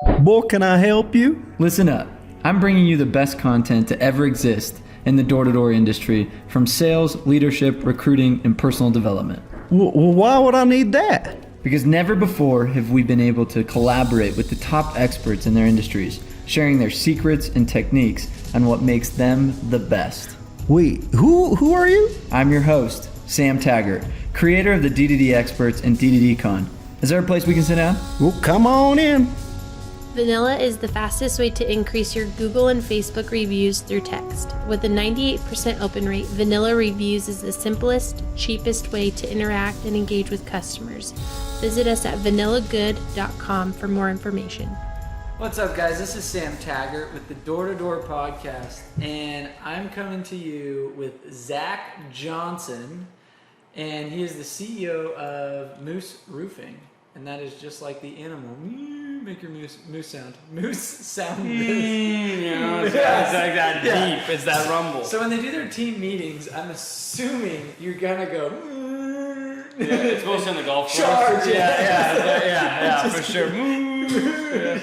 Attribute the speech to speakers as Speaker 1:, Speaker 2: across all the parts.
Speaker 1: Boy, can I help you?
Speaker 2: Listen up. I'm bringing you the best content to ever exist in the door-to-door industry, from sales, leadership, recruiting, and personal development.
Speaker 1: Why would I need that?
Speaker 2: Because never before have we been able to collaborate with the top experts in their industries, sharing their secrets and techniques on what makes them the best.
Speaker 1: Wait, who are you?
Speaker 2: I'm your host, Sam Taggart, creator of the DDD Experts and DDD Con. Is there a place we can sit down?
Speaker 1: Well, come on in.
Speaker 3: Vanilla is the fastest way to increase your Google and Facebook reviews through text. With a 98% open rate, Vanilla Reviews is the simplest, cheapest way to interact and engage with customers. Visit us at vanillagood.com for more information.
Speaker 2: What's up, guys? This is Sam Taggart with the Door-to-Door Podcast, and I'm coming to you with Zac Johnson, and he is the CEO of Muse Roofing, and that is just like the animal. Make your moose sound. Moose sound.
Speaker 4: You know, it's like that deep. It's that rumble.
Speaker 2: So when they do their team meetings, I'm assuming you're gonna go.
Speaker 4: Yeah, it's mostly on the golf course.
Speaker 2: Charge.
Speaker 4: Yeah, for sure.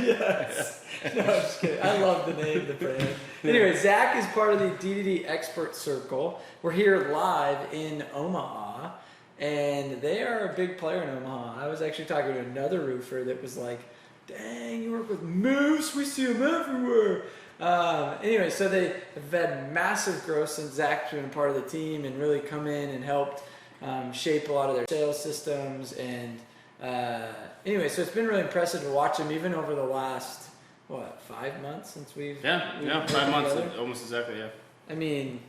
Speaker 2: Yes. No, I'm just kidding. I love the name, the brand. Anyway, Zac is part of the DDD Expert Circle. We're here live in Omaha, and they are a big player in Omaha. I was actually talking to another roofer that was like, dang, you work with Moose? We see them everywhere. Anyway, so they have had massive growth since Zac's been part of the team and really come in and helped shape a lot of their sales systems. And anyway, so it's been really impressive to watch them even over the last, 5 months since we've
Speaker 4: 5 months, almost exactly, yeah.
Speaker 2: I mean,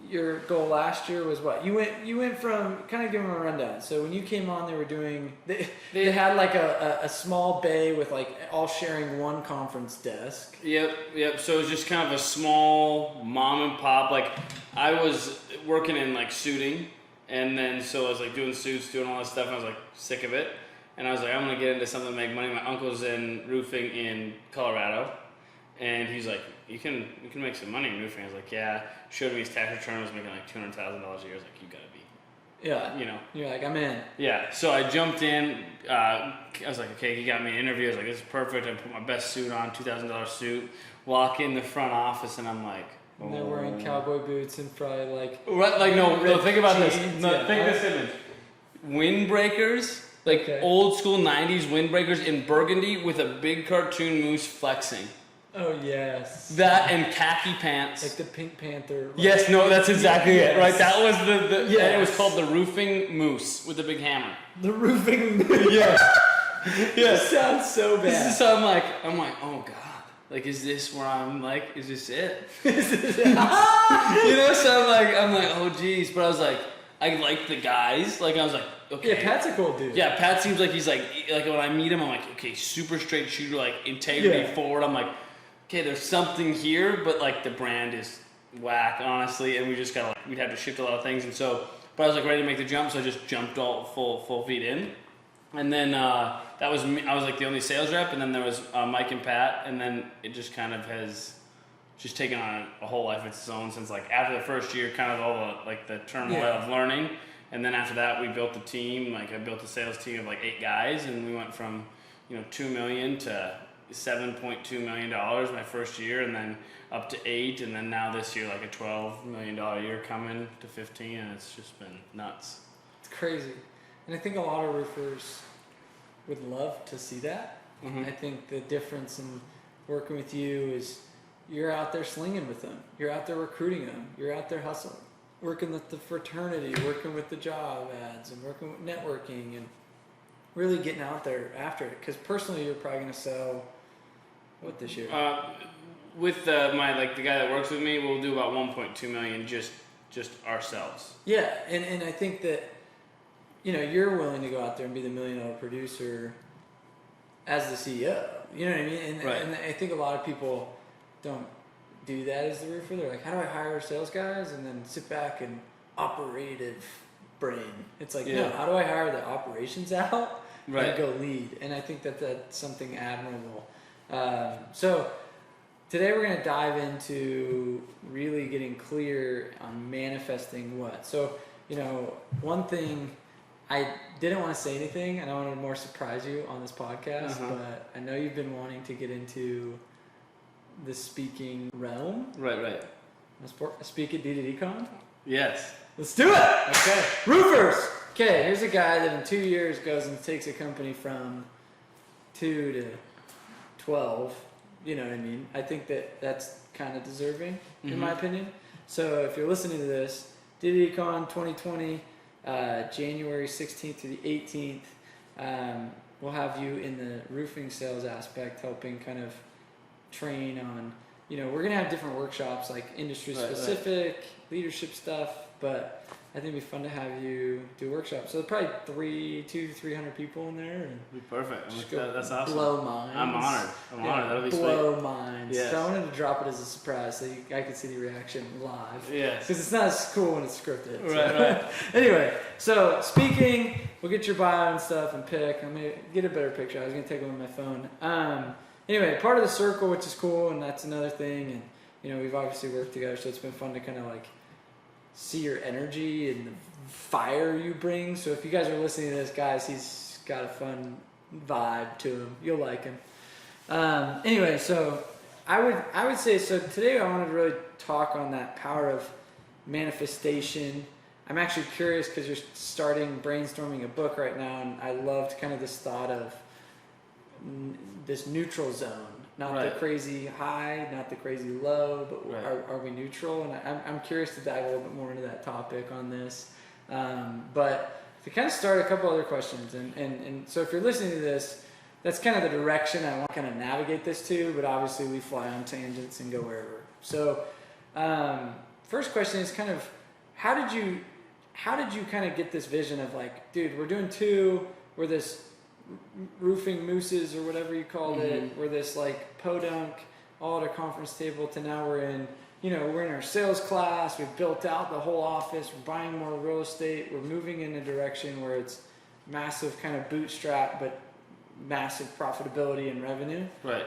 Speaker 2: your goal last year was what? You went from, kind of give them a rundown. So when you came on, they were doing, they had like a small bay with like all sharing one conference desk.
Speaker 4: Yep. So it was just kind of a small mom and pop. Like I was working in like suiting, and then so I was like doing suits, doing all this stuff, and I was like sick of it. And I was like, I'm gonna get into something to make money. My uncle's in roofing in Colorado, and he's like, you can make some money in roofing. I was like, yeah. Showed me his tax return. I was making like $200,000 a year. I was like, you gotta be.
Speaker 2: Yeah.
Speaker 4: You know.
Speaker 2: You're like, I'm in.
Speaker 4: Yeah. So I jumped in. I was like, okay, he got me an interview. I was like, this is perfect. I put my best suit on, $2,000 suit. Walk in the front office, and I'm like, oh.
Speaker 2: And they're wearing cowboy boots and probably like.
Speaker 4: Right, like no. Think about this.
Speaker 2: jeans,
Speaker 4: No,
Speaker 2: yeah.
Speaker 4: think of this image. Windbreakers, like old school '90s windbreakers in burgundy with a big cartoon moose flexing.
Speaker 2: Oh yes.
Speaker 4: That and khaki pants.
Speaker 2: Like the Pink Panther. Like,
Speaker 4: Yes, no, that's exactly
Speaker 2: yes.
Speaker 4: it, right? That was the
Speaker 2: Yes.
Speaker 4: and it was called the roofing moose with the big hammer.
Speaker 2: The roofing.
Speaker 4: Yes.
Speaker 2: Yes. Sounds so bad.
Speaker 4: So I'm like, oh god, like, is this where I'm like, is this it? You know, so I'm like, oh geez, but I was like, I like the guys, like I was like, okay.
Speaker 2: Yeah, Pat's a cool dude.
Speaker 4: Yeah, Pat seems like he's like when I meet him, I'm like, okay, super straight shooter, like integrity forward. I'm like, okay, there's something here, but like the brand is whack, honestly, and we just gotta we'd have to shift a lot of things, and so, but I was like ready to make the jump, so I just jumped all full feet in, and then that was me. I was like the only sales rep, and then there was Mike and Pat, and then it just kind of has just taken on a whole life of its own since like after the first year, kind of all the turmoil of learning, and then after that we built the team. Like I built a sales team of like 8 guys, and we went from $2 million to $7.2 million my first year, and then up to 8, and then now this year like a $12 million year coming to 15, and it's just been nuts.
Speaker 2: It's crazy. And I think a lot of roofers would love to see that.
Speaker 4: Mm-hmm.
Speaker 2: I think the difference in working with you is you're out there slinging with them. You're out there recruiting them. You're out there hustling. Working with the fraternity, working with the job ads, and working with networking, and really getting out there after it. Because personally, you're probably going to sell what this year?
Speaker 4: With the guy that works with me, we'll do about 1.2 million just ourselves.
Speaker 2: Yeah, and I think that you're willing to go out there and be the $1 million producer as the CEO. You know what I mean? And I think a lot of people don't do that as the roofer. They're like, how do I hire sales guys and then sit back and operative brain? It's like, no, how do I hire the operations out and go lead? And I think that that's something admirable. So today we're going to dive into really getting clear on manifesting what. So, one thing I didn't want to say anything, and I wanted to more surprise you on this podcast,
Speaker 4: Uh-huh.
Speaker 2: but I know you've been wanting to get into the speaking realm.
Speaker 4: Right.
Speaker 2: Speak at DDDCon?
Speaker 4: Yes.
Speaker 2: Let's do it!
Speaker 4: Okay.
Speaker 2: Roofers! Okay, here's a guy that in 2 years goes and takes a company from 2 to 12. You know what I mean? I think that's kind of deserving, in my opinion. So if you're listening to this, DDDCon 2020, January 16th to the 18th, we'll have you in the roofing sales aspect, helping kind of train on, we're going to have different workshops, like industry specific, leadership stuff, but I think it'd be fun to have you do workshops. So there's probably 200 to 300 people in there. And
Speaker 4: Be perfect. That's awesome.
Speaker 2: blow minds.
Speaker 4: I'm honored. That'll be
Speaker 2: blow
Speaker 4: sweet.
Speaker 2: minds.
Speaker 4: Yes.
Speaker 2: So I wanted to drop it as a surprise so I could see the reaction live.
Speaker 4: Yes.
Speaker 2: Because it's not as cool when it's scripted. So.
Speaker 4: Right.
Speaker 2: Anyway, so speaking, we'll get your bio and stuff and pick. I'm going to get a better picture. I was going to take one on my phone. Anyway, part of the circle, which is cool, and that's another thing. And, we've obviously worked together, so it's been fun to kind of like see your energy and the fire you bring. So if you guys are listening to this, guys, he's got a fun vibe to him. You'll like him. Anyway, so I would say, so today I wanted to really talk on that power of manifestation. I'm actually curious because you're brainstorming a book right now, and I loved kind of this thought of this neutral zone. Not the crazy high, not the crazy low, but are we neutral? And I'm curious to dive a little bit more into that topic on this. But to kind of start a couple other questions, and so if you're listening to this, that's kind of the direction I want to kind of navigate this to, but obviously we fly on tangents and go wherever. So first question is kind of, how did you kind of get this vision of like, dude, we're doing we're this roofing mooses or whatever you called it. We're this like podunk all at a conference table to now we're in our sales class. We've built out the whole office. We're buying more real estate. We're moving in a direction where it's massive kind of bootstrap, but massive profitability and revenue.
Speaker 4: Right.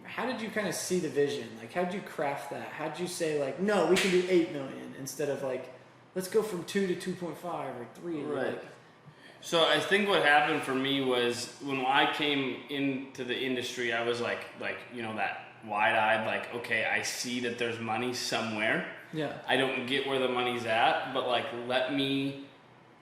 Speaker 2: How did you kind of see the vision? Like, how did you craft that? How did you say like, no, we can do 8 million instead of like, let's go from 2 to 2.5 or 3.
Speaker 4: Right.
Speaker 2: Like,
Speaker 4: So I think what happened for me was when I came into the industry, I was like that wide-eyed, like, okay, I see that there's money somewhere.
Speaker 2: Yeah.
Speaker 4: I don't get where the money's at, but like, let me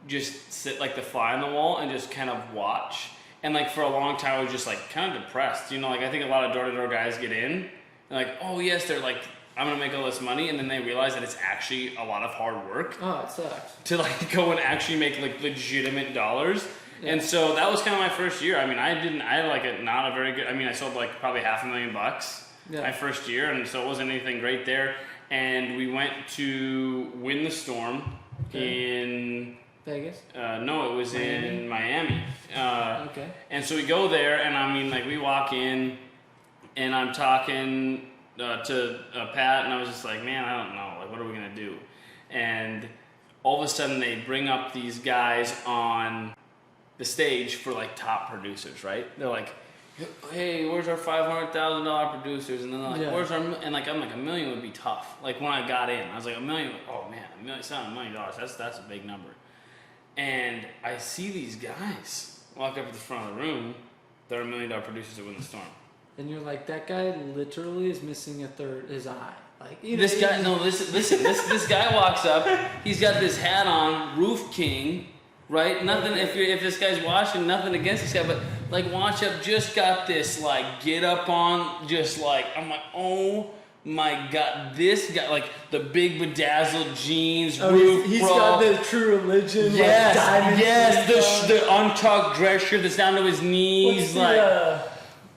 Speaker 4: just sit like the fly on the wall and just kind of watch. And like for a long time, I was just like kind of depressed. Like I think a lot of door-to-door guys get in and like, oh yes, they're like, I'm gonna make all this money, and then they realize that it's actually a lot of hard work.
Speaker 2: Oh, it sucks.
Speaker 4: To like go and actually make like legitimate dollars. Yeah. And so that was kind of my first year. I mean, I had like not a very good, I sold like probably $500,000 my first year, and so it wasn't anything great there. And we went to Win the Storm in
Speaker 2: Vegas?
Speaker 4: No, it was in Miami.
Speaker 2: Okay.
Speaker 4: And so we go there, and like we walk in, and I'm talking to Pat, and I was just like, man, I don't know, like what are we gonna do? And all of a sudden they bring up these guys on the stage for like top producers, right? They're like, hey, where's our $500,000 producers? And then they're like, where's our, and like I'm like, $1 million would be tough. Like when I got in, I was like, $1 million, oh man, it's not $1 million, that's a big number. And I see these guys walk up at the front of the room, they're $1 million producers that Win the Storm.
Speaker 2: And you're like, that guy literally is missing his eye. Like
Speaker 4: this guy, listen. This guy walks up. He's got this hat on, Roof King, right? Nothing. If this guy's watching, nothing against this guy, but like, watch up. Just got this like get up on. Just like I'm like, oh my god, this guy, like the big bedazzled jeans, roof.
Speaker 2: He's
Speaker 4: bro.
Speaker 2: got the True Religion.
Speaker 4: Yes,
Speaker 2: like, diamond
Speaker 4: the untucked dress shirt that's down to his knees,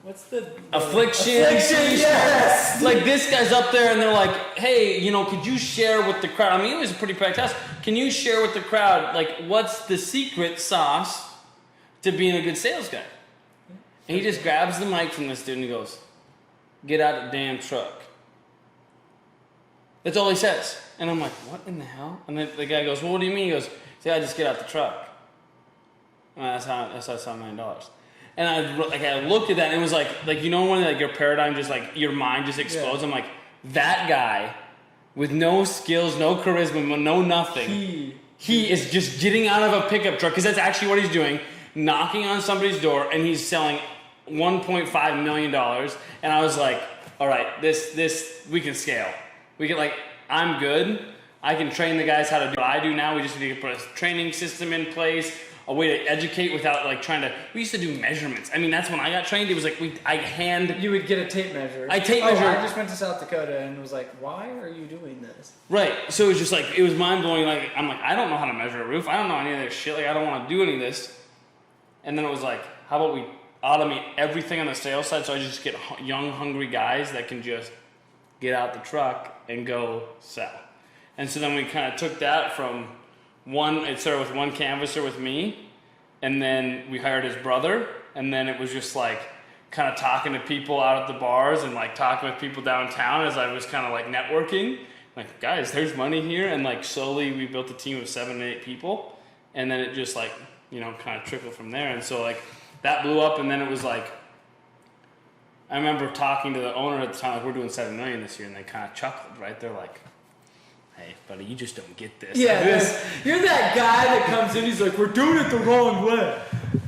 Speaker 2: What's the
Speaker 4: Affliction,
Speaker 2: yes!
Speaker 4: Like this guy's up there and they're like, hey, could you share with the crowd? It was a pretty packed house. Can you share with the crowd, like, what's the secret sauce to being a good sales guy? And he just grabs the mic from this dude and he goes, get out of the damn truck. That's all he says. And I'm like, what in the hell? And then the guy goes, well, what do you mean? He goes, see, I just get out the truck. And that's how I saw $1 million. And I looked at that and it was like when like your paradigm just like your mind just explodes. I'm like, that guy with no skills, no charisma, no nothing. he is just getting out of a pickup truck, because that's actually what he's doing, knocking on somebody's door, and he's selling $1.5 million. And I was like, all right, this we can scale. We can, like, I'm good. I can train the guys how to do what I do now. We just need to put a training system in place, a way to educate without like trying to. We used to do measurements. I mean, that's when I got trained. It was like
Speaker 2: You would get a tape measure.
Speaker 4: I measure.
Speaker 2: I just went to South Dakota and was like, why are you doing this?
Speaker 4: Right. So it was just like, it was mind blowing. Like, I'm like, I don't know how to measure a roof. I don't know any of this shit. Like, I don't want to do any of this. And then it was like, how about we automate everything on the sales side, so I just get young, hungry guys that can just get out the truck and go sell. And so then we kind of took that from it started with one canvasser with me, and then we hired his brother, and then it was just like kind of talking to people out at the bars and like talking with people downtown as I was kind of like networking. Like, guys, there's money here. And like slowly we built a team of 7 to 8 people, and then it just like, you know, kind of trickled from there. And so like that blew up, and then it was like, I remember talking to the owner at the time, like, we're doing $7 million this year, and they kind of chuckled, right? They're like, hey, buddy, you just don't get this.
Speaker 2: Yeah,
Speaker 4: like
Speaker 2: you're that guy that comes in, he's like, we're doing it the wrong way.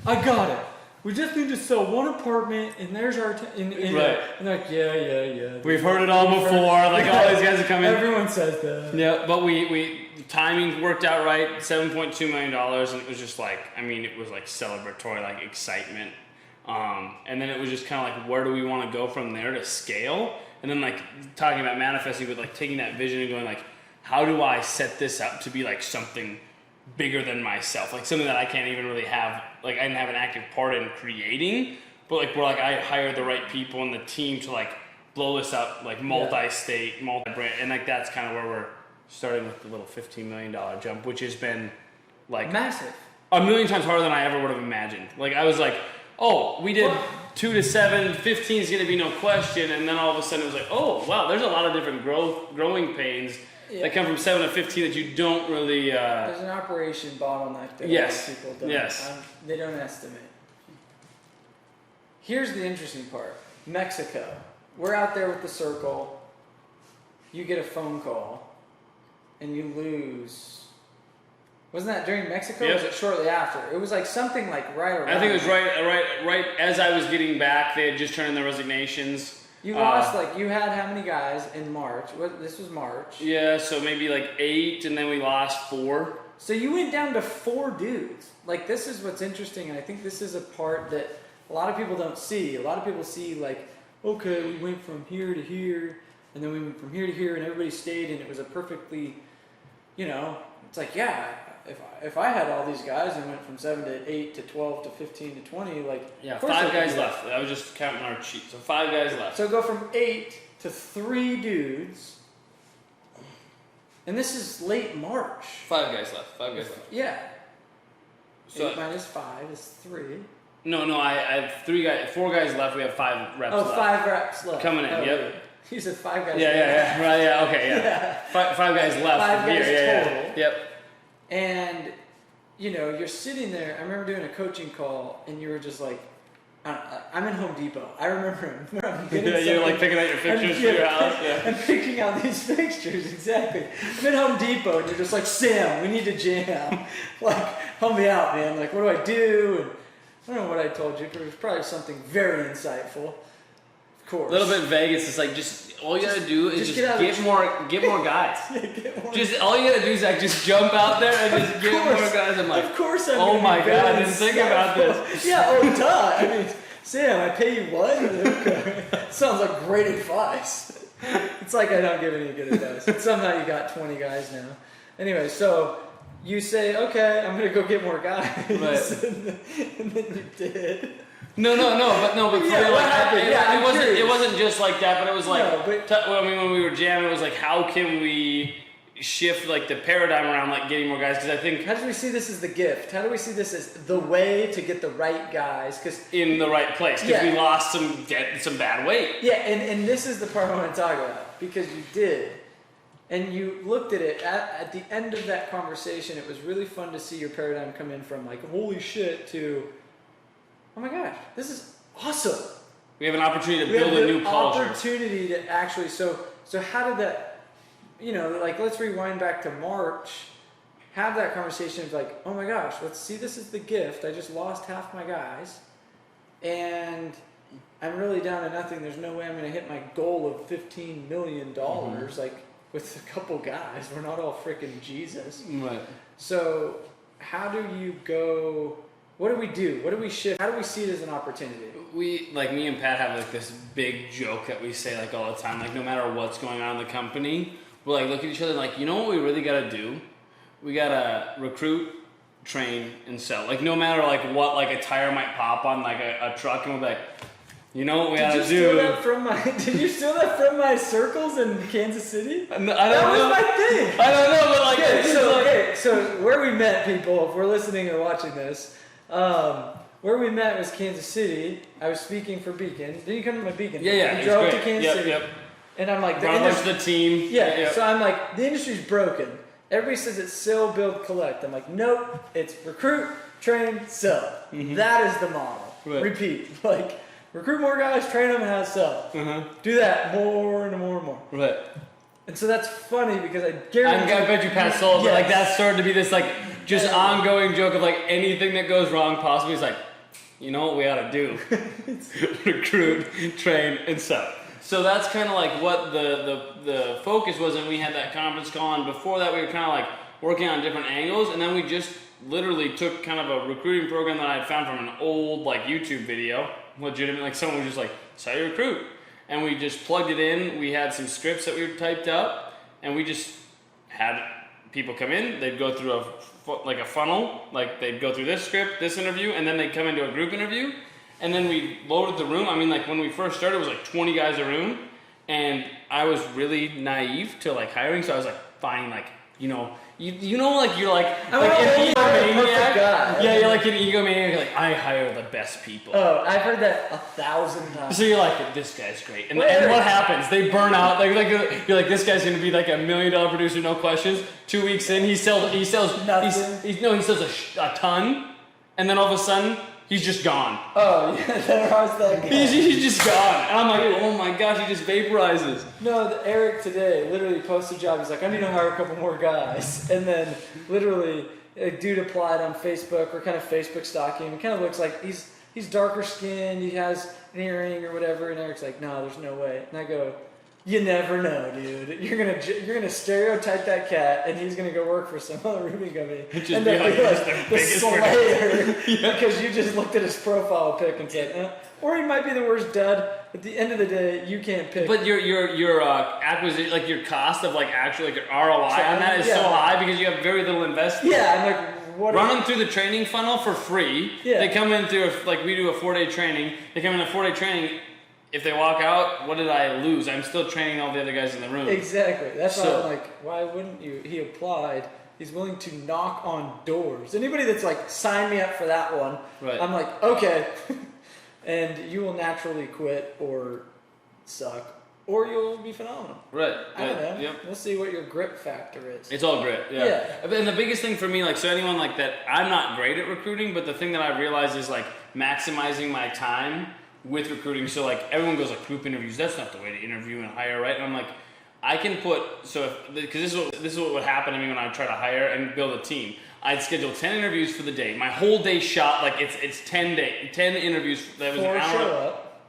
Speaker 2: I got it. We just need to sell one apartment, and there's our... right. And they're like, yeah.
Speaker 4: We've heard it all before. Like, all these guys are coming.
Speaker 2: Everyone says that.
Speaker 4: Yeah, but we timing worked out right, $7.2 million, and it was just like, I mean, it was like celebratory, like excitement. And then it was just kind of like, where do we want to go from there to scale? And then like talking about manifesting, but like taking that vision and going like, how do I set this up to be like something bigger than myself? Like something that I can't even really have, like I didn't have an active part in creating, but like where like I hired the right people and the team to like blow this up, like multi-state, multi-brand. And like that's kind of where we're starting with the little $15 million jump, which has been like
Speaker 2: massive.
Speaker 4: A million times harder than I ever would have imagined. Like I was like, oh, we did 2 to 7, 15 is going to be no question. And then all of a sudden it was like, oh, wow, there's a lot of different growing pains that come from 7 to 15 that you don't really...
Speaker 2: There's an operation bottleneck that people don't. They don't estimate. Here's the interesting part. Mexico. We're out there with the circle. You get a phone call and you lose... Wasn't that during Mexico or was it shortly after? It was like something like right around.
Speaker 4: I think it was right as I was getting back. They had just turned in their resignations.
Speaker 2: You lost, like, you had how many guys in March? This was March.
Speaker 4: Yeah, so maybe like 8, and then we lost 4.
Speaker 2: So you went down to 4 dudes. Like, this is what's interesting, and I think this is a part that a lot of people don't see. A lot of people see, like, okay, we went from here to here, and then we went from here to here, and everybody stayed, and it was a perfectly, you know, it's like, yeah, if I had all these guys and went from 7 to 8 to 12 to 15 to 20, like...
Speaker 4: Yeah, 5 guys left. I was just counting our sheet. So 5 guys left.
Speaker 2: So go from 8 to 3 dudes. And this is late March.
Speaker 4: 5 guys left.
Speaker 2: Yeah.
Speaker 4: So
Speaker 2: 8 minus 5 is 3.
Speaker 4: No, I have 4 guys left. We have 5 reps left.
Speaker 2: 5 reps left.
Speaker 4: Coming in, yep.
Speaker 2: You said 5 guys left.
Speaker 4: Yeah. Right, yeah, okay, yeah. 5 guys left.
Speaker 2: 5 guys total.
Speaker 4: Yeah. Yep.
Speaker 2: And, you know, you're sitting there. I remember doing a coaching call, and you were just like, I'm in Home Depot. I remember
Speaker 4: you're like picking out your fixtures for your house. Yeah.
Speaker 2: I'm picking out these fixtures, exactly. I'm in Home Depot, and you're just like, Sam, we need to jam. Like, help me out, man. Like, what do I do? And I don't know what I told you, but it was probably something very insightful. Of course.
Speaker 4: A little bit vague. It's just like, all you gotta do is get more guys. Just all you gotta do is like just jump out there and just get more guys. I'm like,
Speaker 2: of course I'm
Speaker 4: oh my god, I didn't think about this.
Speaker 2: Yeah, duh. I mean, Sam, I pay you what? Okay. Sounds like great advice. It's like I don't give any good advice. But somehow you got 20 guys now. Anyway, so you say, okay, I'm gonna go get more guys, right. and then you did.
Speaker 4: No, but
Speaker 2: yeah,
Speaker 4: like,
Speaker 2: it
Speaker 4: wasn't just like that, but it was like, when we were jamming, it was like, how can we shift like the paradigm around like getting more guys? Because I think,
Speaker 2: how do we see this as the gift? How do we see this as the way to get the right guys? Because
Speaker 4: in the right place, because we lost some bad weight.
Speaker 2: Yeah, and this is the part I want to talk about, because you did. And you looked at it, at the end of that conversation, it was really fun to see your paradigm come in from like, holy shit, to, oh my gosh, this is awesome.
Speaker 4: We have an opportunity to build a new culture.
Speaker 2: Opportunity to actually, so how did that, you know, like let's rewind back to March. have that conversation of like, oh my gosh, let's see this as the gift. I just lost half my guys, and I'm really down to nothing. There's no way I'm going to hit my goal of $15 million. Like with a couple guys, we're not all freaking Jesus.
Speaker 4: Right.
Speaker 2: So how do you go? What do we do? What do we shift? How do we see it as an opportunity?
Speaker 4: We, like me and Pat have like this big joke that we say like all the time, like no matter what's going on in the company, we're like look at each other and like, you know what we really gotta do? We gotta recruit, train, and sell. Like no matter like what, like a tire might pop on like a truck, and we're like, you know what we gotta do?
Speaker 2: Did you steal that from my circles in Kansas City?
Speaker 4: I don't know.
Speaker 2: That was my thing.
Speaker 4: I don't know, but like,
Speaker 2: So where we met, people, if we're listening or watching this, where we met was Kansas City. I was speaking for Beacon. Didn't you come to my Beacon?
Speaker 4: Yeah,
Speaker 2: We drove to Kansas City. And I'm like,
Speaker 4: the team.
Speaker 2: Yeah, so I'm like, the industry's broken. Everybody says it's sell, build, collect. I'm like, nope, it's recruit, train, sell. That is the model.
Speaker 4: Right.
Speaker 2: Repeat. Like, recruit more guys, train them, and how to sell. Do that more and more and more.
Speaker 4: Right.
Speaker 2: And so that's funny because I guarantee.
Speaker 4: I bet you Pat sold it. Like that started to be this like just ongoing joke of like anything that goes wrong possibly is like, you know what we ought to do? Recruit, train, and sell. So that's kind of like what the focus was, and we had that conference call, and before that we were kind of like working on different angles, and then we just literally took kind of a recruiting program that I had found from an old like YouTube video, legitimate, like someone was just like, that's how you recruit. And we just plugged it in, we had some scripts that we typed up, and we just had people come in, they'd go through a funnel, like they'd go through this script, this interview, and then they'd come into a group interview. And then we loaded the room. I mean, like when we first started, it was like 20 guys a room, and I was really naive to like hiring. So I was like finding like, you know, like you're like an egomaniac. Yeah, you're like an egomaniac. You're like, I hire the best people.
Speaker 2: Oh, I've heard that 1,000 times.
Speaker 4: So you're like, this guy's great, and what happens? They burn out. Like you're like, this guy's gonna be like $1 million producer, no questions. 2 weeks in, he sells
Speaker 2: nothing.
Speaker 4: He sells a ton, and then all of a sudden. He's just gone.
Speaker 2: Oh, yeah, there was that guy.
Speaker 4: He's just gone. And I'm like, oh my gosh, he just vaporizes.
Speaker 2: No, Eric today literally posted a job. He's like, I need to hire a couple more guys. And then literally, a dude applied on Facebook. We're kind of Facebook stalking him. He kind of looks like he's darker skinned. He has an earring or whatever. And Eric's like, no, there's no way. And I go, you never know, dude. You're gonna stereotype that cat, and he's gonna go work for some other roofing company.
Speaker 4: Just and be like
Speaker 2: the Slayer because you just looked at his profile pic and said, or he might be the worst dud. At the end of the day, you can't pick.
Speaker 4: But your acquisition, like your cost of like actually like your ROI on that is so high because you have very little investment.
Speaker 2: Yeah, I'm like,
Speaker 4: run them through the training funnel for free.
Speaker 2: Yeah.
Speaker 4: They come in through we do a 4-day training. They come in a 4-day training. If they walk out, what did I lose? I'm still training all the other guys in the room.
Speaker 2: Exactly. That's why I'm like, why wouldn't you? He applied. He's willing to knock on doors. Anybody that's like, sign me up for that one.
Speaker 4: Right.
Speaker 2: I'm like, okay. And you will naturally quit or suck, or you'll be phenomenal.
Speaker 4: Right.
Speaker 2: I don't know.
Speaker 4: Yep.
Speaker 2: We'll see what your grip factor is.
Speaker 4: It's all grit. Yeah. And the biggest thing for me, like, so anyone like that, I'm not great at recruiting, but the thing that I realized is like maximizing my time with recruiting. So like everyone goes like group interviews, that's not the way to interview and hire, right? And I'm like, I can put, because this is what would happen to me when I try to hire and build a team. I'd schedule 10 interviews for the day. My whole day shot, like it's 10 interviews. That was
Speaker 2: 4
Speaker 4: an hour.
Speaker 2: show up.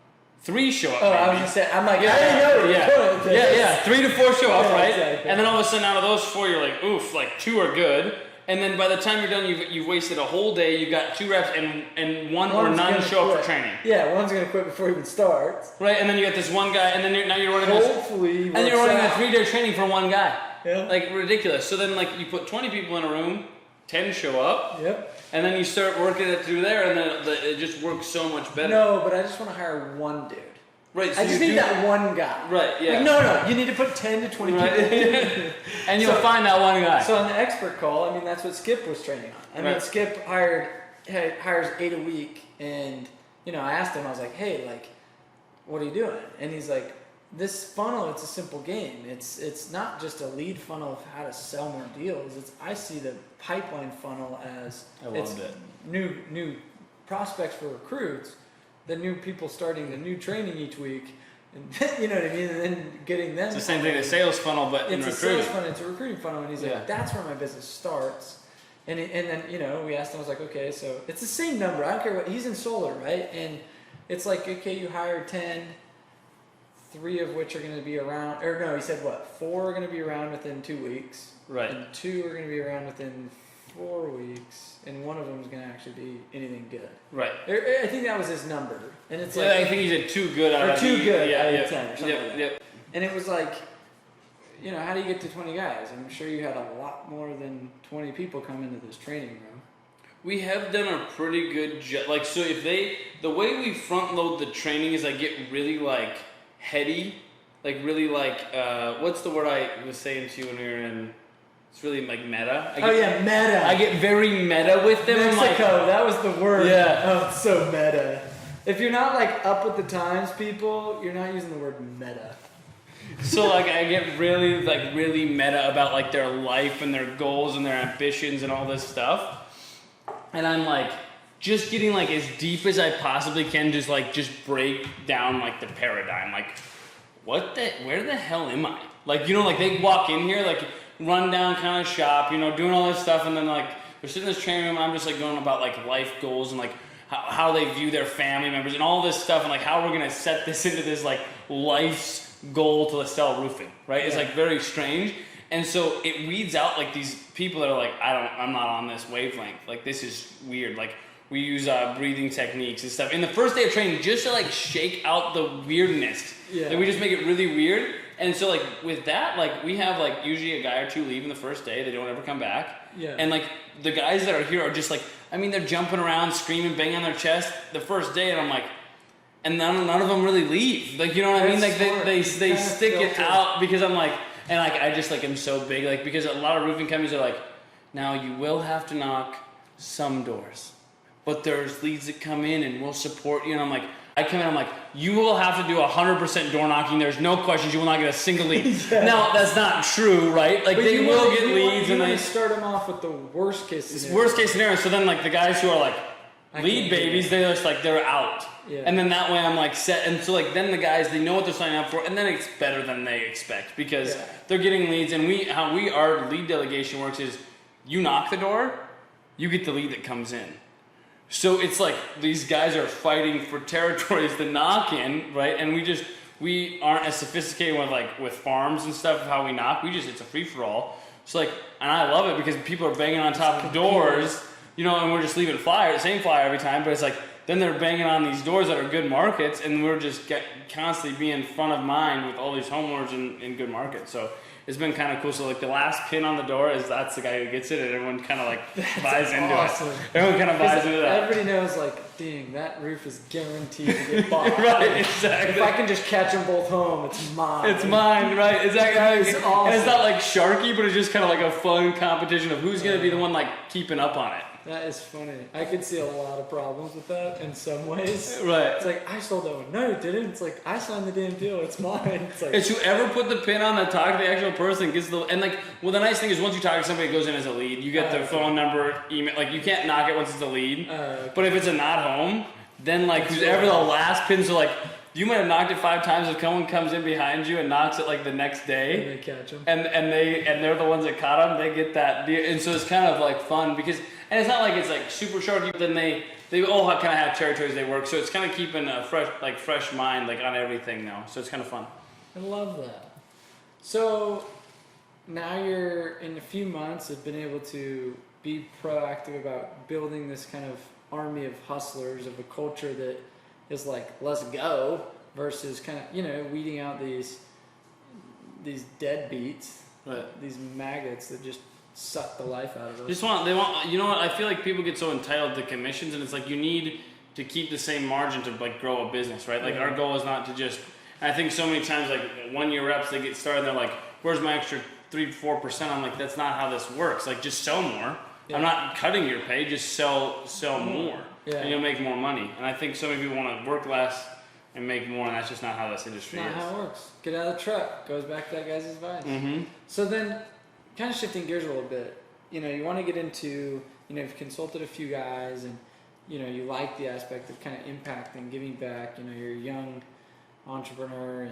Speaker 4: 3 show up.
Speaker 2: Oh,
Speaker 4: maybe.
Speaker 2: I was gonna say, I'm like, I didn't know.
Speaker 4: Yeah. 3 to 4 show up, right?
Speaker 2: Exactly.
Speaker 4: And then all of a sudden out of those 4, you're like, oof, like 2 are good. And then by the time you're done, you've wasted a whole day. You've got 2 reps and one or none show up for training.
Speaker 2: Yeah, one's gonna quit before he even starts.
Speaker 4: Right, and then you got this one guy, and then now you're running.
Speaker 2: Hopefully,
Speaker 4: and you're running a 3-day training for one guy.
Speaker 2: Yeah.
Speaker 4: Like ridiculous. So then, like, you put 20 people in a room, 10 show up.
Speaker 2: Yep.
Speaker 4: And then you start working it through there, and then it just works so much better.
Speaker 2: No, but I just want to hire one dude.
Speaker 4: Right. So
Speaker 2: I just need that one guy.
Speaker 4: Right. Yeah.
Speaker 2: Like, no. You need to put 10 to 20 people in.
Speaker 4: And you'll find that one guy.
Speaker 2: So on the expert call, I mean, that's what Skip was training on. I mean, Skip hires 8 a week, and I asked him, I was like, hey, like, what are you doing? And he's like, this funnel, it's a simple game. It's not just a lead funnel of how to sell more deals. I see the pipeline funnel as new prospects for recruits, the new people starting the new training each week, And then, you know what I mean? And then getting them.
Speaker 4: It's the same thing, a sales funnel, but in
Speaker 2: It's a
Speaker 4: recruiting.
Speaker 2: sales funnel, it's a recruiting funnel. And he's like, that's where my business starts. And then, you know, we asked him, I was like, okay, so it's the same number. I don't care what, he's in solar, right? And it's like, okay, you hired 10, 3 of which are going to be around, or no, he said what? 4 are going to be around within 2 weeks.
Speaker 4: Right.
Speaker 2: And 2 are going to be around within 4 weeks. And one of them is going to actually be anything good.
Speaker 4: Right.
Speaker 2: I think that was his number. And it's like,
Speaker 4: I think he said 2 good out
Speaker 2: or
Speaker 4: of
Speaker 2: 2 good out of
Speaker 4: yep,
Speaker 2: 10 or something
Speaker 4: yep,
Speaker 2: like that.
Speaker 4: yep.
Speaker 2: And it was like, you know, how do you get to 20 guys? I'm sure you had a lot more than 20 people come into this training room.
Speaker 4: We have done a pretty good job. Like, so if the way we front load the training is I get really like heady, like really like, what's the word I was saying to you when we were in, it's really like meta.
Speaker 2: Meta.
Speaker 4: I get very meta with them.
Speaker 2: Mexico, that was the word.
Speaker 4: Yeah.
Speaker 2: Oh, it's so meta. If you're not like up with the times, people, you're not using the word meta.
Speaker 4: So like I get really meta about like their life and their goals and their ambitions and all this stuff. And I'm like just getting like as deep as I possibly can, just break down like the paradigm. Like where the hell am I? Like, you know, like they walk in here, like run down kind of shop, you know, doing all this stuff, and then like they're sitting in this training room, I'm just like going about like life goals and like how they view their family members and all this stuff, and like how we're gonna set this into this like life's goal to sell roofing, right? It's like very strange. And so it weeds out like these people that are like, I'm not on this wavelength. Like this is weird. Like we use breathing techniques and stuff. In the first day of training, just to like shake out the weirdness. Yeah. Like we just make it really weird. And so like with that, like we have like usually a guy or 2 leave in the first day. They don't ever come back. Yeah. And like the guys that are here are just like, I mean, they're jumping around, screaming, banging on their chest the first day, and I'm like, and none of them really leave. Like, you know what I mean? Like they stick it out because I'm like, and like I just like am so big, like because a lot of roofing companies are like, now you will have to knock some doors, but there's leads that come in and we'll support you. And I'm like, I come in, I'm like, you will have to do 100% door knocking. There's no questions. You will not get a single lead. Yeah. Now that's not true, right? Like but they will get leads, and they
Speaker 2: start them off with the worst case scenario.
Speaker 4: Worst case scenario. So then like the guys who are like lead babies, they're just like they're out. Yeah. And then that way I'm like set, and so like then the guys, they know what they're signing up for, and then it's better than they expect because they're getting leads. And our lead delegation works is you knock the door, you get the lead that comes in. So it's like these guys are fighting for territories to knock in, right? And we aren't as sophisticated with farms and stuff of how we knock. It's a free for all. So like, and I love it because people are banging on top of doors, you know, and we're just leaving the same flyer every time, but it's like, then they're banging on these doors that are good markets, and we're just constantly being front of mind with all these homeowners in good markets. So it's been kind of cool. So like the last pin on the door that's the guy who gets it, and everyone kind of like buys into it. Everyone kind of buys into that.
Speaker 2: Everybody knows like, dang, that roof is guaranteed to get bought.
Speaker 4: Right, exactly.
Speaker 2: If I can just catch them both home, it's mine.
Speaker 4: It's mine, right? Exactly.
Speaker 2: It's awesome.
Speaker 4: And it's not like Sharky, but it's just kind of like a fun competition of who's going to be the one like keeping up on it.
Speaker 2: That is funny. I could see a lot of problems with that in some ways.
Speaker 4: Right.
Speaker 2: It's like, I sold that one. No, you didn't. It's like, I signed the damn deal. It's mine.
Speaker 4: It's whoever put the pin on that talk to the actual person gets the, and like, well, the nice thing is once you talk to somebody, it goes in as a lead. You get their phone number, email, like you can't knock it once it's a lead. Okay. But if it's a not home, then like whoever the last pin, so like, you might have knocked it 5 times. If someone comes in behind you and knocks it like the next day,
Speaker 2: and they catch them,
Speaker 4: and they're the ones that caught them, they get that deal. And so it's kind of like fun because, and it's not like it's like super Sharky, but then they all kind of have territories they work. So it's kind of keeping a fresh mind like on everything now. So it's kind of fun.
Speaker 2: I love that. So now you're in a few months have been able to be proactive about building this kind of army of hustlers, of a culture that is like, let's go, versus kind of, you know, weeding out these deadbeats, right, these maggots that just suck the life out of us.
Speaker 4: They want, you know what, I feel like people get so entitled to commissions, and it's like you need to keep the same margin to like grow a business, right? Like our goal is not to just, I think so many times like 1 year reps, they get started and they're like, where's my extra 3-4%? I'm like, that's not how this works. Like just sell more. Yeah. I'm not cutting your pay, just sell more. Yeah. And you'll make more money. And I think so many people want to work less and make more, and that's just not how this industry is.
Speaker 2: Not how it works. Get out of the truck. Goes back to that guy's advice.
Speaker 4: Mm-hmm.
Speaker 2: So then, kind of shifting gears a little bit, you know, you want to get into, you know, you've consulted a few guys, and, you know, you like the aspect of kind of impacting, giving back. You know, you're a young entrepreneur,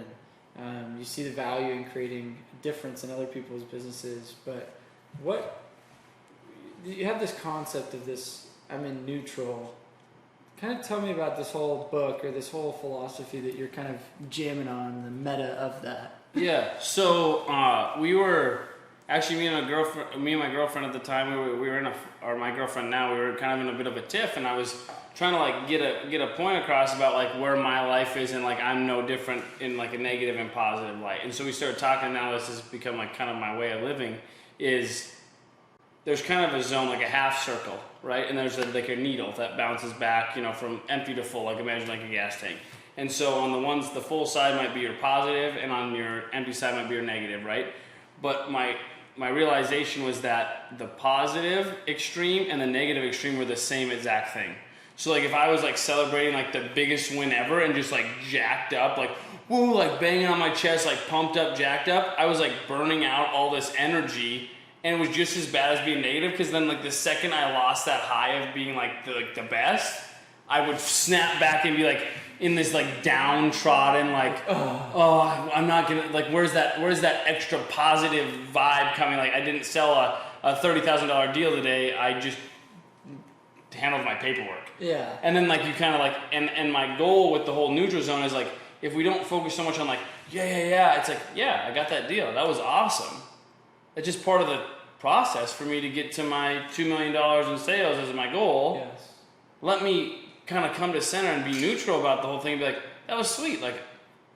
Speaker 2: and you see the value in creating a difference in other people's businesses. But you have this concept of this, I'm in neutral. Kind of tell me about this whole book or this whole philosophy that you're kind of jamming on, the meta of that.
Speaker 4: Yeah. So we were actually me and my girlfriend at the time. We were in my girlfriend now. We were kind of in a bit of a tiff, and I was trying to like get a point across about like where my life is, and like I'm no different in like a negative and positive light. And so we started talking. Now this has become like kind of my way of living. Is there's kind of a zone, like a half circle, right? And there's like a needle that bounces back, from empty to full, like imagine like a gas tank. And so on the full side might be your positive, and on your empty side might be your negative, right? But my realization was that the positive extreme and the negative extreme were the same exact thing. So like if I was like celebrating like the biggest win ever and just like jacked up, like woo, like banging on my chest, like pumped up, jacked up, I was like burning out all this energy. And it was just as bad as being negative, because then like the second I lost that high of being like the best, I would snap back and be like in this like downtrodden like I'm not gonna, like where's that extra positive vibe coming? Like I didn't sell a $30,000 deal today, I just handled my paperwork.
Speaker 2: Yeah. And
Speaker 4: then like you kind of like and my goal with the whole neutral zone is like, if we don't focus so much on like yeah, it's like I got that deal, that was awesome. It's just part of the process for me to get to my $2 million in sales as my goal.
Speaker 2: Yes.
Speaker 4: Let me kind of come to center and be neutral about the whole thing and be like, that was sweet. Like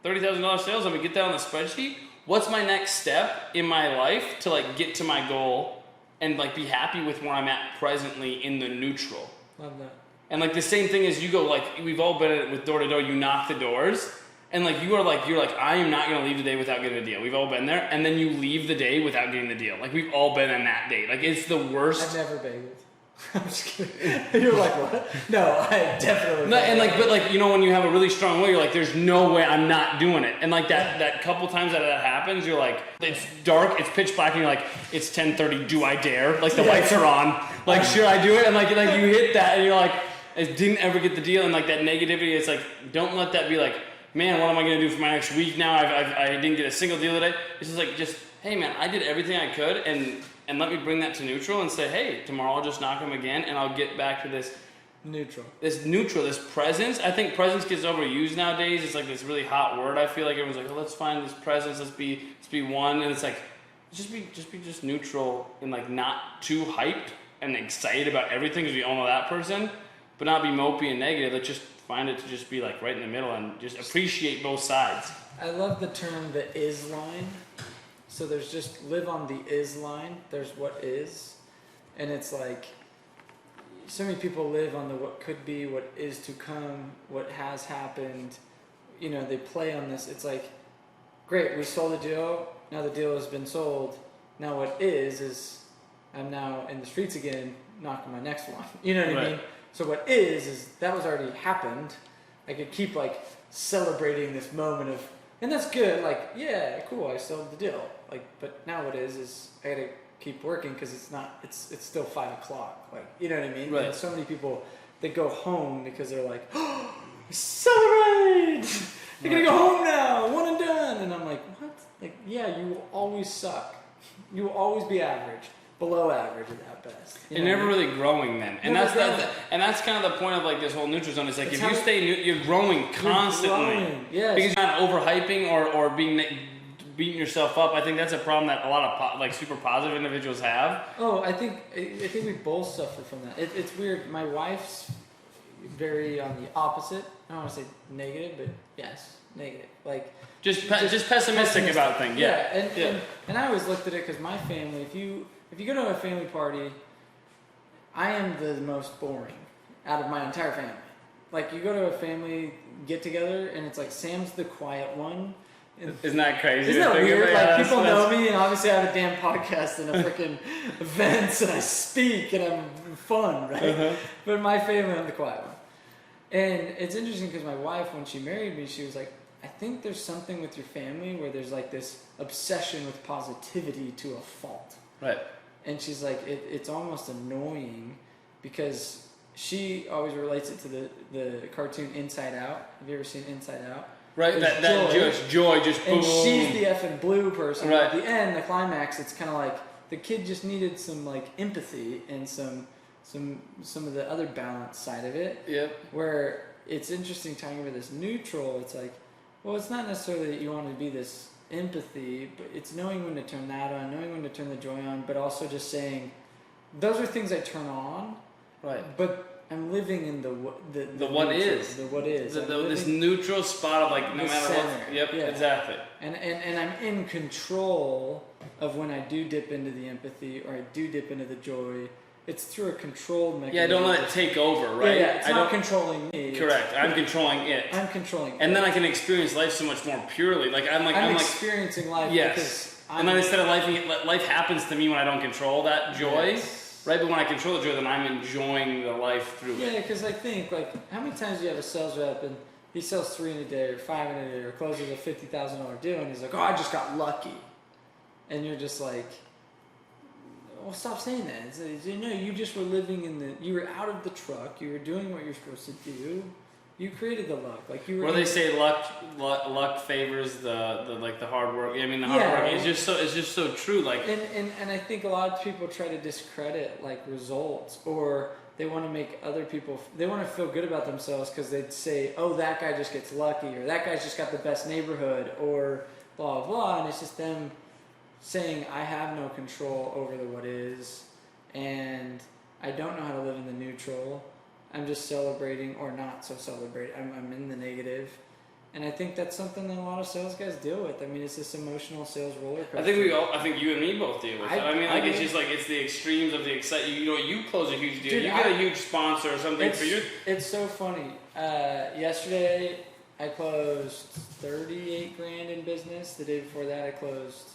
Speaker 4: $30,000 sales, let me get that on the spreadsheet. What's my next step in my life to like get to my goal and like be happy with where I'm at presently in the neutral.
Speaker 2: Love that.
Speaker 4: And like the same thing as you go, like we've all been at it with door to door, you knock the doors. And like you're like, I am not gonna leave the day without getting a deal. We've all been there, and then you leave the day without getting the deal. Like we've all been on that date. Like it's the worst.
Speaker 2: I've never bageled. I'm just kidding. You're like, what? No, I definitely.
Speaker 4: No, and like, but like when you have a really strong will, you're like, there's no way I'm not doing it. And like that couple times that happens, you're like, it's dark, it's pitch black, and you're like, it's 10:30. Do I dare? Like the lights are on. Like should I do it? And like you hit that, and you're like, I didn't ever get the deal, and like that negativity. It's like, don't let that be like, man, what am I going to do for my next week now? I didn't get a single deal today. It's just like, hey man, I did everything I could, and let me bring that to neutral and say, hey, tomorrow I'll just knock them again, and I'll get back to this
Speaker 2: neutral,
Speaker 4: this presence. I think presence gets overused nowadays. It's like this really hot word. I feel like everyone's like, oh, let's find this presence. Let's be one, and it's like, just be neutral and like not too hyped and excited about everything because we all know that person, but not be mopey and negative. Let's just find it to just be like right in the middle and just appreciate both sides.
Speaker 2: I love the term the is line. So there's just live on the is line. There's what is. And it's like so many people live on the what could be, what is to come, what has happened. They play on this. It's like, great, we sold a deal. Now the deal has been sold. Now what is I'm now in the streets again, knocking my next one. You know what I mean? So what is that was already happened. I could keep like celebrating this moment of, and that's good. Like, yeah, cool, I sold the deal. Like, but now what is I gotta keep working because it's still 5 o'clock. Like, you know what I mean?
Speaker 4: Right.
Speaker 2: And so many people, they go home because they're like, oh, celebrate! You're gonna go home now, one and done. And I'm like, what? Like, yeah, you will always suck. You will always be average. Below average at best.
Speaker 4: You're never really growing then, and that's kind of the point of like this whole neutral zone. It's like if you stay you're growing constantly.
Speaker 2: Yes.
Speaker 4: Because you're not overhyping or beating yourself up. I think that's a problem that a lot of like super positive individuals have.
Speaker 2: Oh, I think we both suffer from that. It's weird. My wife's very on the opposite. I don't want to say negative, but yes, negative. Like
Speaker 4: just pessimistic about things. Yeah.
Speaker 2: And I always looked at it because my family, if you go to a family party, I am the most boring out of my entire family. Like, you go to a family get-together, and it's like Sam's the quiet one.
Speaker 4: Isn't that crazy?
Speaker 2: Isn't that weird? Like, people know me, and obviously I have a damn podcast and a freaking events, and I speak, and I'm fun, right?
Speaker 4: Uh-huh.
Speaker 2: But in my family, I'm the quiet one. And it's interesting because my wife, when she married me, she was like, I think there's something with your family where there's like this obsession with positivity to a fault.
Speaker 4: Right.
Speaker 2: And she's like, it's almost annoying because she always relates it to the cartoon Inside Out. Have you ever seen Inside Out?
Speaker 4: Right,
Speaker 2: There's
Speaker 4: that just joy, just boom.
Speaker 2: And she's the effing blue person.
Speaker 4: Right.
Speaker 2: At the end, the climax, it's kind of like the kid just needed some like empathy and some of the other balance side of it.
Speaker 4: Yep.
Speaker 2: Where it's interesting talking about this neutral. It's like, well, it's not necessarily that you want to be this empathy, but it's knowing when to turn that on, knowing when to turn the joy on, but also just saying, those are things I turn on.
Speaker 4: Right.
Speaker 2: But I'm living in the what
Speaker 4: neutral,
Speaker 2: is. The what is.
Speaker 4: This neutral spot of like no matter
Speaker 2: center.
Speaker 4: what. Yep.
Speaker 2: Yeah.
Speaker 4: Exactly.
Speaker 2: And I'm in control of when I do dip into the empathy or I do dip into the joy. It's through a controlled mechanism.
Speaker 4: Yeah, don't let it take over, right?
Speaker 2: Yeah, it's not controlling me.
Speaker 4: Correct. I'm controlling it.
Speaker 2: I'm controlling it.
Speaker 4: And then I can experience life so much more purely. Like I'm
Speaker 2: experiencing life.
Speaker 4: Yes. And then instead of life happens to me when I don't control that joy.
Speaker 2: Yes.
Speaker 4: Right, but when I control the joy, then I'm enjoying the life through it.
Speaker 2: Yeah, because I think, like, how many times do you have a sales rep and he sells 3 in a day or 5 in a day or closes a $50,000 deal and he's like, oh, I just got lucky. And you're just like, well, stop saying that. It's, you know, you just were living you were out of the truck, you were doing what you're supposed to do. You created the luck, like you were.
Speaker 4: Where they say luck favors the hard work. I mean, the hard work. It's just so true. Like,
Speaker 2: and I think a lot of people try to discredit like results, or they want to make other people. They want to feel good about themselves because they'd say, "Oh, that guy just gets lucky," or "That guy's just got the best neighborhood," or blah blah blah. And it's just them saying, "I have no control over the what is, and I don't know how to live in the neutral. I'm just celebrating or not so celebrating. I'm in the negative." And I think that's something that a lot of sales guys deal with. I mean, it's this emotional sales roller coaster.
Speaker 4: I think you and me both deal with it. I mean, like, it's just like, it's the extremes of the excitement. You know, you close a huge deal. Dude, you get a huge sponsor or something for you.
Speaker 2: It's so funny. Yesterday, I closed 38 grand in business. The day before that, I closed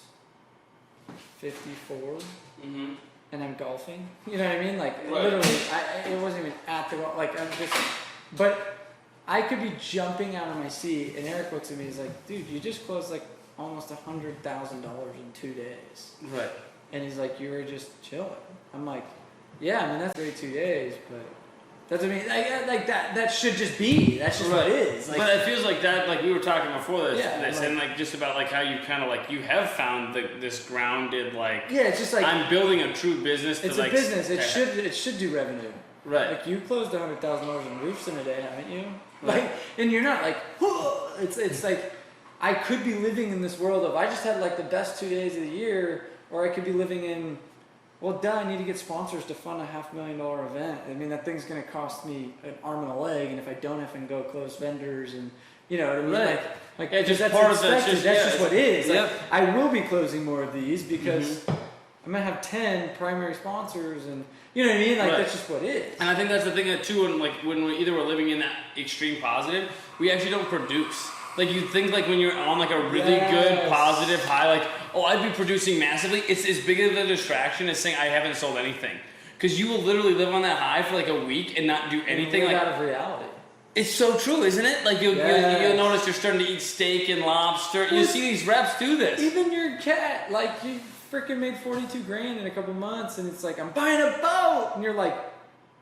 Speaker 2: 54.
Speaker 4: Mm-hmm.
Speaker 2: And I'm golfing. You know what I mean? Like,
Speaker 4: right.
Speaker 2: Literally, it wasn't even at the golf. Like, I'm just, but I could be jumping out of my seat, and Eric looks at me, he's like, dude, you just closed like almost $100,000 in 2 days.
Speaker 4: Right.
Speaker 2: And he's like, you were just chilling. I'm like, yeah, I mean, that's great 2 days, but that's what I mean. Like that should just be. That's just
Speaker 4: right.
Speaker 2: what it is. Like,
Speaker 4: but it feels like that, like we were talking before this,
Speaker 2: like,
Speaker 4: and like just about like how you kind of like, you have found this grounded, like,
Speaker 2: yeah, it's just like,
Speaker 4: I'm building a true business.
Speaker 2: It's a business. It should do revenue.
Speaker 4: Right.
Speaker 2: Like, you closed $100,000 in roofs in a day, haven't you?
Speaker 4: Right.
Speaker 2: Like, and you're not like, whoa. It's like, I could be living in this world of, I just had like the best 2 days of the year, or I could be living in, well, duh, I need to get sponsors to fund a $500,000 event. I mean, that thing's going to cost me an arm and a leg, and if I don't, I have to go close vendors, and you know what I mean?
Speaker 4: Right.
Speaker 2: Like
Speaker 4: yeah, just
Speaker 2: that's
Speaker 4: part
Speaker 2: expected.
Speaker 4: of that.
Speaker 2: That's just what it is.
Speaker 4: Yep.
Speaker 2: Like, I will be closing more of these because I'm going to have 10 primary sponsors, and you know what I mean? Like, that's just what it is.
Speaker 4: And I think that's the thing that too, when we either we're living in that extreme positive, we actually don't produce. Like, you think like when you're on like a really good positive high, like, oh, I'd be producing massively. It's as big of a distraction as saying I haven't sold anything, because you will literally live on that high for like a week and not do anything.
Speaker 2: Like,
Speaker 4: like,
Speaker 2: out of reality.
Speaker 4: It's so true, isn't it? Like, you'll notice you're starting to eat steak and lobster. You see these reps do this.
Speaker 2: Even your cat, like, you freaking made 42 grand in a couple months, and it's like, I'm buying a boat, and you're like,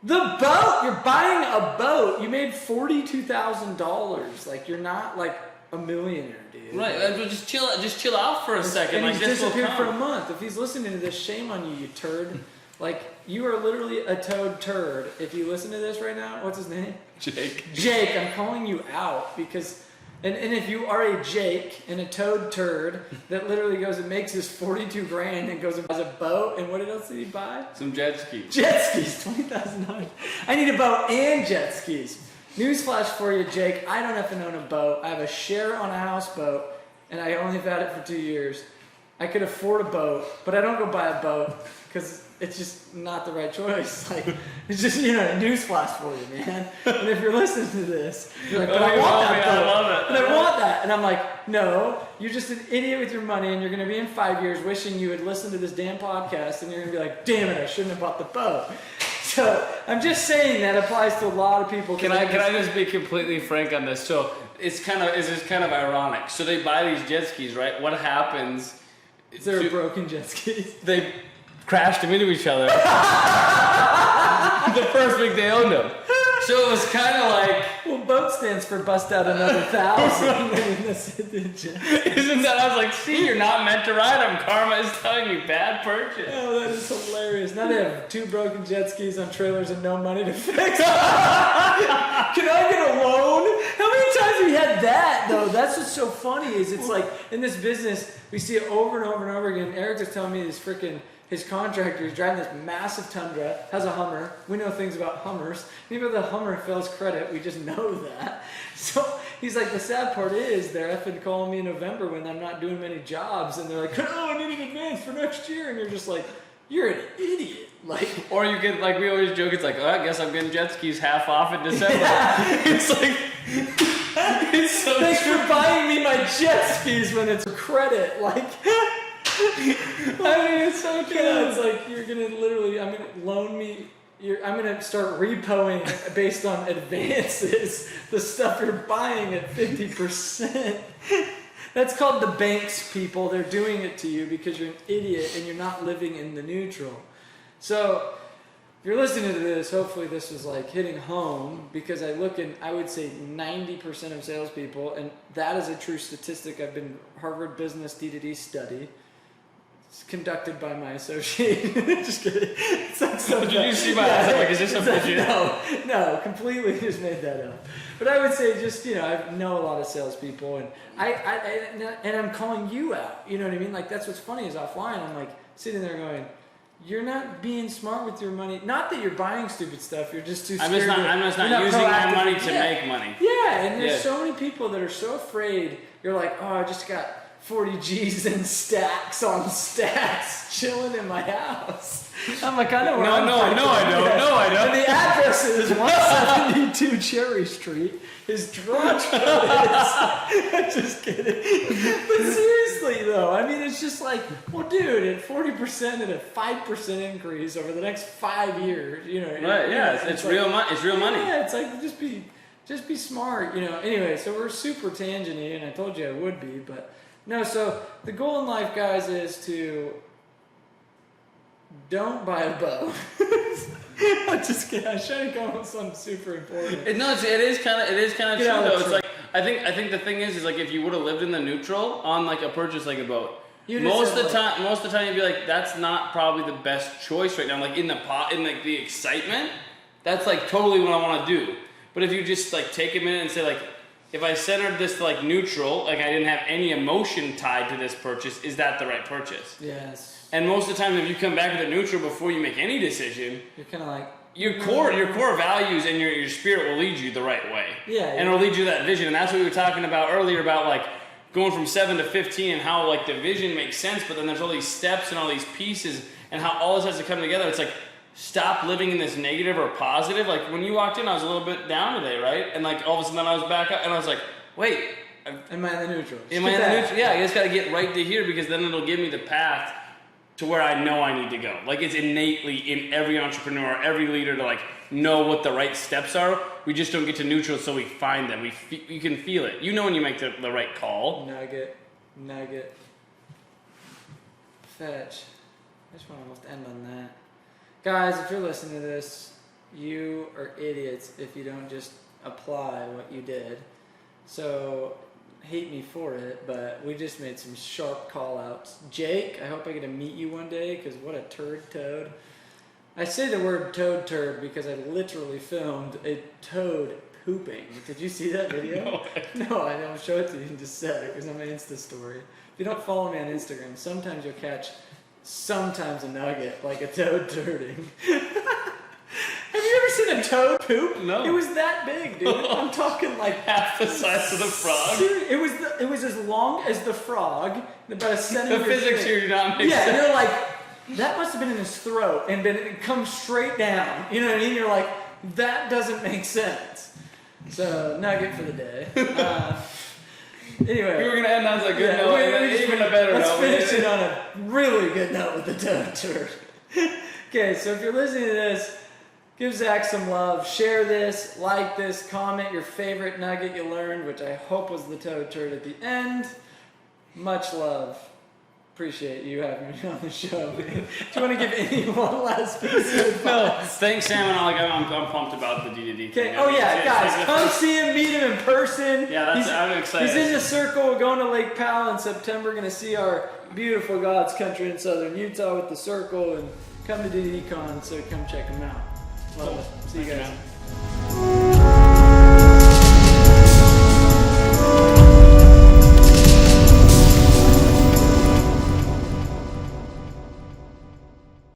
Speaker 2: the boat? You're buying a boat? You made $42,000. Like, you're not like a millionaire, dude.
Speaker 4: Right? Like, just chill out for a second.
Speaker 2: And
Speaker 4: like,
Speaker 2: he's
Speaker 4: this will
Speaker 2: disappeared for a
Speaker 4: come.
Speaker 2: month. If he's listening to this, shame on you, you turd. Like, you are literally a toad turd. If you listen to this right now, what's his name? Jake, I'm calling you out because, and if you are a Jake and a toad turd that literally goes and makes his 42 grand and goes and buys a boat, and what else did he buy?
Speaker 4: Some jet skis.
Speaker 2: Jet skis, $20,000. I need a boat and jet skis. Newsflash for you, Jake. I don't have to own a boat. I have a share on a houseboat, and I only have had it for 2 years. I could afford a boat, but I don't go buy a boat because it's just not the right choice. Like, it's just, you know, a newsflash for you, man. And if you're listening to this, you're like, but I want that boat.
Speaker 4: I love it.
Speaker 2: And I want that. And I'm like, no, you're just an idiot with your money, and you're going to be in 5 years wishing you had listened to this damn podcast, and you're going to be like, damn it, I shouldn't have bought the boat. So I'm just saying that applies to a lot of people.
Speaker 4: Can I just be completely frank on this? So it's kind of ironic. So they buy these jet skis, right? What happens?
Speaker 2: They're broken jet skis.
Speaker 4: They crashed them into each other the first week they owned them. So it was kind of like,
Speaker 2: Well, BOAT stands for bust out another 1,000. I mean, that's it.
Speaker 4: isn't that? I was like, see, you're not meant to ride them. Karma is telling you bad purchase.
Speaker 2: Oh, that is hilarious. Now they have 2 broken jet skis on trailers and no money to fix. Can I get a loan? How many times have you had that, though? That's what's so funny is it's like in this business, we see it over and over and over again. Eric was telling me his contractor is driving this massive Tundra, has a Hummer. We know things about Hummers. Even if the Hummer fails credit, we just know that. So he's like, the sad part is they're effing calling me in November when I'm not doing many jobs, and they're like, oh, I need an advance for next year, and you're just like, you're an idiot. Like,
Speaker 4: or you get, like we always joke, it's like, oh, I guess I'm getting jet skis half off in December. Yeah. It's like, it's so
Speaker 2: thanks
Speaker 4: true.
Speaker 2: for buying me my jet skis when it's credit. Like, I mean, it's so true. Yeah, it's like you're gonna literally, loan me. I'm gonna start repoing based on advances the stuff you're buying at 50%. That's called the banks, people. They're doing it to you because you're an idiot and you're not living in the neutral. So, if you're listening to this, hopefully this was like hitting home because I would say 90% of salespeople, and that is a true statistic. I've been Harvard Business D2D study. It's conducted by my associate. Just kidding. It's like
Speaker 4: Did you see my eyes? Like, is this a picture?
Speaker 2: No, completely just made that up. But I would say just, I know a lot of salespeople, and I'm calling you out. You know what I mean? Like, that's what's funny is offline, I'm like sitting there going, you're not being smart with your money. Not that you're buying stupid stuff. You're just too scared.
Speaker 4: I'm just not using my money to make money.
Speaker 2: Yeah, and there's so many people that are so afraid. You're like, oh, I just got 40 G's in stacks on stacks chilling in my house. I'm like, I know where
Speaker 4: No, I don't.
Speaker 2: And the address is 172 Cherry Street. His garage code is. Just kidding. But seriously, though, I mean, it's just like, well, dude, at 40% and a 5% increase over the next 5 years,
Speaker 4: Right? Yeah, it's real money. It's real money.
Speaker 2: Yeah, it's like just be smart, Anyway, so we're super tangenty, and I told you I would be, but no. So the goal in life, guys, is to don't buy a bow. I'm just kidding. I was trying to come up with something super important.
Speaker 4: It is kind of true though. It's like I think the thing is like if you would have lived in the neutral on like a purchase like a boat, most of the time you'd be like, that's not probably the best choice right now. Like in like the excitement, that's like totally what I want to do. But if you just like take a minute and say like, if I centered this to like neutral, like I didn't have any emotion tied to this purchase, is that the right purchase?
Speaker 2: Yes.
Speaker 4: And most of the time, if you come back with a neutral before you make any decision,
Speaker 2: you're kind of like
Speaker 4: your core values and your spirit will lead you the right way.
Speaker 2: Yeah.
Speaker 4: And it'll lead you to that vision. And that's what we were talking about earlier about like going from 7 to 15 and how like the vision makes sense, but then there's all these steps and all these pieces and how all this has to come together. It's like, stop living in this negative or positive. Like when you walked in, I was a little bit down today, right? And like all of a sudden I was back up and I was like, wait.
Speaker 2: Am I in the neutral?
Speaker 4: Am I in the neutral? Yeah, you just got to get right to here because then it'll give me the path to where I know I need to go. Like it's innately in every entrepreneur, every leader to like know what the right steps are. We just don't get to neutral so we find them. You can feel it. You know when you make the right call.
Speaker 2: Nugget. Fetch. I just want to almost end on that. Guys, if you're listening to this, you are idiots if you don't just apply what you did. So, hate me for it, but we just made some sharp call outs. Jake, I hope I get to meet you one day, because what a toad. I say the word turd because I literally filmed a toad pooping. Did you see that video? No, I don't show it to you in just a sec. It was on my Insta story. If you don't follow me on Instagram, sometimes you'll catch a nugget, like a toad turding. Have you ever seen a toad poop?
Speaker 4: No.
Speaker 2: It was that big, dude. I'm talking like
Speaker 4: half the size of the frog.
Speaker 2: It was as long as the frog, about a centimeter.
Speaker 4: The physics
Speaker 2: thick.
Speaker 4: here do not make sense.
Speaker 2: Yeah, you're like, that must have been in his throat and it comes straight down. You know what I mean? You're like, that doesn't make sense. So, nugget for the day. Anyway.
Speaker 4: We were going to end on a good note, even a better
Speaker 2: Let's
Speaker 4: note.
Speaker 2: finish it on a really good note with the toad turd. Okay, so if you're listening to this, give Zach some love. Share this, like this, comment your favorite nugget you learned, which I hope was the toad turd at the end. Much love. appreciate you having me on the show. Do you want to give any one last piece of advice?
Speaker 4: No, thanks, Sam. And I'm pumped about the DDD
Speaker 2: Okay.
Speaker 4: thing.
Speaker 2: Oh yeah,
Speaker 4: It's
Speaker 2: guys,
Speaker 4: like
Speaker 2: come see him, meet him in person.
Speaker 4: Yeah, I'm excited.
Speaker 2: He's in the circle. We're going to Lake Powell in September. Going to see our beautiful God's country in southern Utah with the circle, and come to DDDCon. So come check him out. Love it. See you guys.